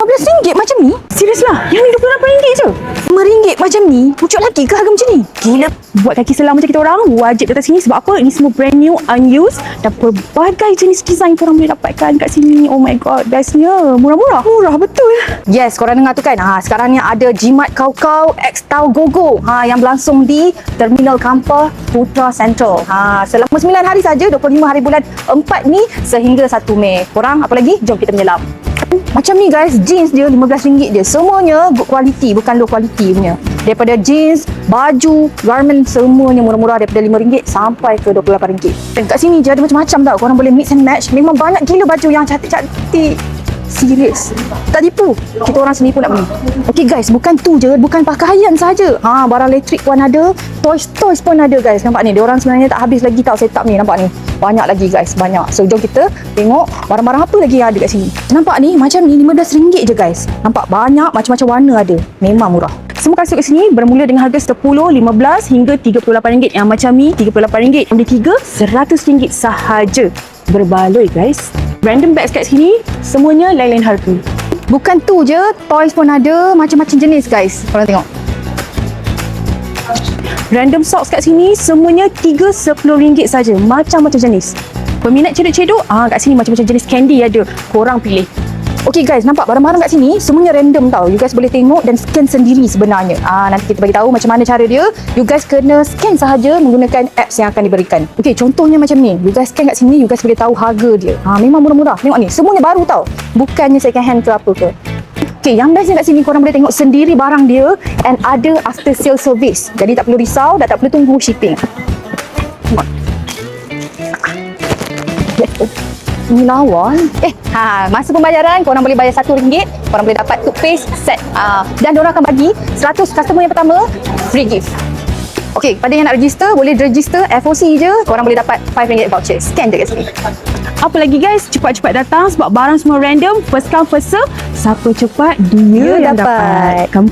RM15 macam ni? Serius lah, yang ni RM28 je. RM5 macam ni? Pucuk lagi ke harga macam ni? Gila. Buat kaki selam macam kita orang, wajib datang sini. Sebab apa? Ini semua brand new, unused. Dan pelbagai jenis design korang boleh dapatkan kat sini. Oh my god, bestnya. Murah-murah. Murah betul. Yes, korang dengar tu kan? Sekarang ni ada Jimat Kau X Tau Gogo. Yang berlangsung di Terminal Kampar Putra Central. Selama 9 hari saja, 25 hari bulan 4 ni sehingga 1 Mei. Korang apa lagi? Jom kita menyelam. Macam ni guys, jeans dia RM15 je. Semuanya good quality, bukan low quality punya. Daripada jeans, baju, garment, semuanya murah-murah daripada RM5 sampai ke RM28. Dan kat sini je ada macam-macam tau. Korang boleh mix and match. Memang banyak gila baju yang cantik-cantik. Serius, tak tipu. Kita orang sendiri pun nak beli. Okay guys, bukan tu je, bukan pakaian saja. Barang elektrik pun ada, toys pun ada guys. Nampak ni, diorang sebenarnya tak habis lagi tau setup ni. Nampak ni, banyak lagi guys, banyak. So jom kita tengok barang-barang apa lagi yang ada kat sini. Nampak ni, macam ni RM15 je guys. Nampak banyak macam-macam warna ada. Memang murah. Semua kasut kat sini bermula dengan harga RM10, RM15 hingga RM38. Yang macam ni RM38. Yang beli 3 RM100 sahaja. Berbaloi guys. Random bags kat sini semuanya lain-lain harga. Bukan tu je, toys pun ada macam-macam jenis guys. Korang tengok. Random socks kat sini semuanya 3 RM10 saja. Macam-macam jenis. Peminat cedok-cedok, kat sini macam-macam jenis candy ada. Korang pilih. Okay guys, nampak barang-barang kat sini semuanya random tau. You guys boleh tengok dan scan sendiri sebenarnya. Nanti kita bagi tahu macam mana cara dia. You guys kena scan sahaja menggunakan apps yang akan diberikan. Okay, contohnya macam ni. You guys scan kat sini, you guys boleh tahu harga dia. Memang murah-murah. Tengok ni, semuanya baru tau. Bukannya second hand ke apa ke. Okay, yang bestnya kat sini korang boleh tengok sendiri barang dia and ada after sale service. Jadi tak perlu risau dan tak perlu tunggu shipping. Ini lawan. Masa pembayaran korang boleh bayar RM1. Korang boleh dapat toothpaste set. Dan diorang akan bagi 100 customer yang pertama free gift. Okay, pada yang nak register, boleh register FOC je. Korang boleh dapat RM5 voucher. Scan je kat sini. Apa lagi guys, cepat-cepat datang sebab barang semua random. First come first serve. Siapa cepat, dia yang dapat. Come.